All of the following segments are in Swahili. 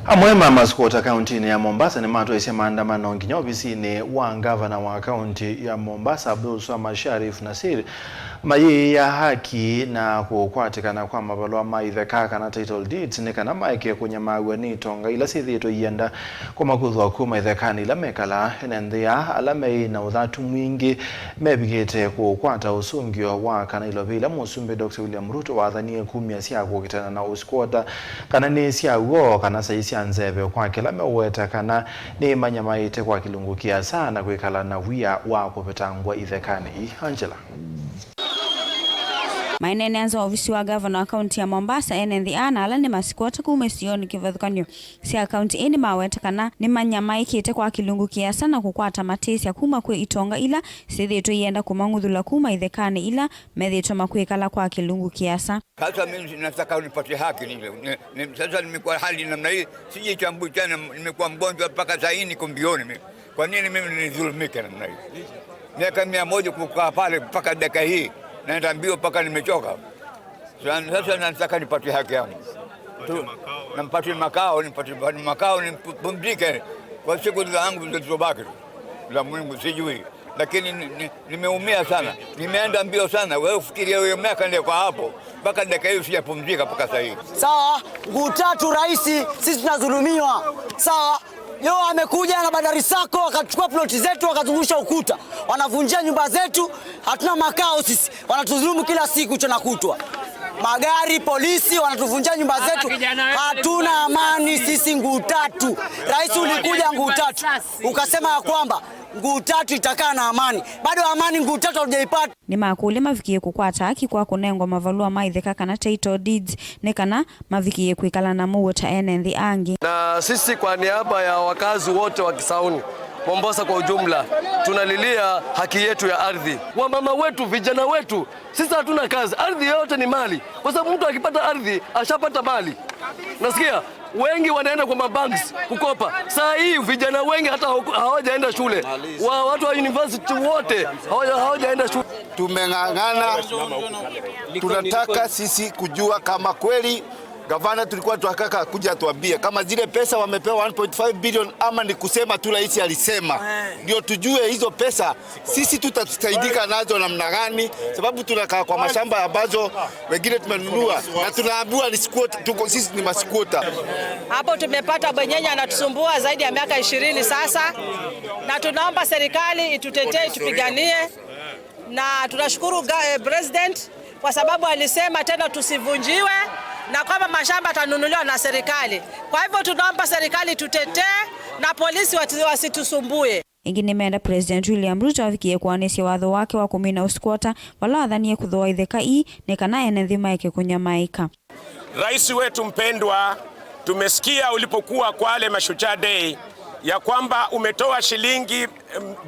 Amwema Maskwota kaunti ya Mombasa ni mato ese maandamano nginya ofisini wa gavana wa kaunti ya Mombasa Abdulswamad Sharif Nassir mayi ya haki na kukwatikana kwa mabalwa maitheka kana title deeds ne kana maike kunya magwe ni tonga ila sithito yenda kwa makuthwa kuma ithekani la mekala enenthia alamei na uthatu mwingi mebigete kukwata usungio wa kana ilo bila musumbe Dr. William Ruto wathanie kumia cia kukitana na uskwota kana ni cia uo kana saisi anzebe kwa kila meweta kana ni manyamaite kwa kilungukia sana kwikala na wia wa kupetangwa ithekani. Angela Mainene anza ofisi wa gavana wa kaunti ya Mombasa enenthia na ala ni Maskwota kumesioni kivathukanio cia kaunti ini maweta kana ni manyamaikite kwa kilungukia sana kukwata matisia kuma kwe itonga ila sithito yenda kumanguthula kuma ithekani ila methito makwikala kwa kilungukia sa. Sasa mimi nataka unipatie haki sasa nimekuwa hali namna hii sijitambui tena, nimekuwa mgonjwa mpaka sasa hivi niko mbioni mimi. Kwa nini mimi nidhulumike namna hii? Miaka 100 kukaa pale mpaka dakika hii naenda mbio mpaka nimechoka. Sasa nataka nipate haki yangu. Nampatie makao, nipumzike kwa siku zangu zilizobaki. La Mungu sijui. Lakini nimeumia sana. Nimeenda mbio sana. Wewe ufikirie wewe miaka ndio kwa hapo. Mpaka dakika hiyo sijapumzika mpaka sasa hivi. Sawa, ngutatu rais, sisi tunadhulumiwa. Sawa. Leo amekuja na bandari sako wakachukua ploti zetu wakazungusha ukuta. Wanavunjia nyumba zetu, hatuna makao sisi. Wanatudhulumu kila siku tunakutwa. Magari, polisi wanatuvunjia nyumba zetu. Hatuna amani sisi ngutatu. Rais ulikuja ngutatu. Ukasema ya kwamba ngutatu itakaa na amani. Bado amani ngutatu hujaipata. Ni makule mavikie kukwata haki kwa kunengwa mavalua maitheka kana title deeds ne kana mavikie kwikala na muota enenthi angi. Na sisi kwa niaba ya wakazi wote wa Kisauni Mombasa kwa ujumla tunalilia haki yetu ya ardhi. Wamama wetu, vijana wetu, sisi hatuna kazi. Ardhi yote ni mali. Kwa sababu mtu akipata ardhi ashapata mali. Nasikia wengi wanaenda kwa mabanks kukopa. Saa hii vijana wengi hata hawajaenda shule. Watu wa university wote hawajaenda shule. Tumeng'ang'ana. Tunataka sisi kujua kama kweli gavana tulikuwa tunataka kuja tuambie kama zile pesa wamepewa 1.5 billion ama ni kusema tu rais alisema. Ndio tujue hizo pesa sisi tutasaidika nazo namna gani, sababu tunakaa kwa mashamba ambazo wengine tumenunua na tunaambiwa ni squatter, tuko sisi ni masquatter. Hapo tumepata bwenyenye anatusumbua zaidi ya miaka 20 sasa, na tunaomba serikali itutetee, tupiganie, na tunashukuru president kwa sababu alisema tena tusivunjiwe na kwamba mashamba tanunuliwa na serikali. Kwa hivyo tunaomba serikali tutetee na polisi wasitusumbue. Ingine meenda President William Ruto afikie kuanesia watho wake wa kumina uskwota wala adhanie kuthoa itheka hii ne kana enenthima yake kunyamaika. Rais wetu mpendwa, tumesikia ulipokuwa Kwale Mashujaa Day ya kwamba umetoa shilingi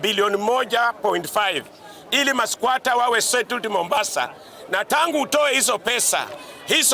bilioni 1.5 ili maskwata wawe settled Mombasa, na tangu utoe hizo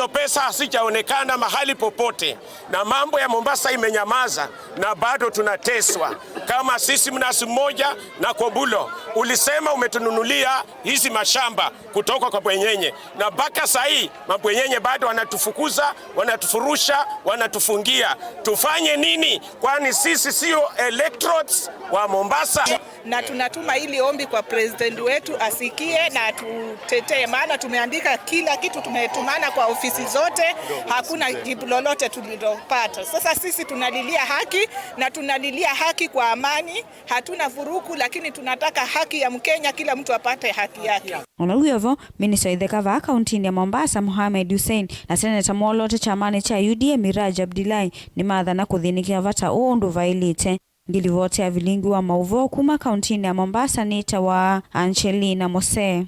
pesa hasijaonekana mahali popote, na mambo ya Mombasa imenyamaza na bado tunateswa. Kama sisi Mnazi Mmoja na Kobulo ulisema umetununulia hizi mashamba kutoka kwa bwenyenye, na mpaka sasa hii mabwenyenye bado wanatufukuza, wanatufurusha, wanatufungia. Tufanye nini? Kwani sisi sio electorates wa Mombasa? Na tunatuma hili ombi kwa president wetu asikie na tutetee, maana tumeandika kila kitu, tumetumana kwa ofisi zote, hakuna jibu lolote tulilopata. Sasa sisi tunalilia haki na tunalilia haki kwa amani, hatuna vurugu, lakini tunataka haki ya Mkenya, kila mtu apate haki yake. Onaluyevo Minister itheka va kaunti ya Mombasa Mohamed Hussein na Senator Molote chamani cha UDA Miraj Abdullahi ni madhana kuthinikia vata undu vailite ngilivote ya vilingi wa mauvo kuma kaunti ya Mombasa. Nita wa Angelina Mose.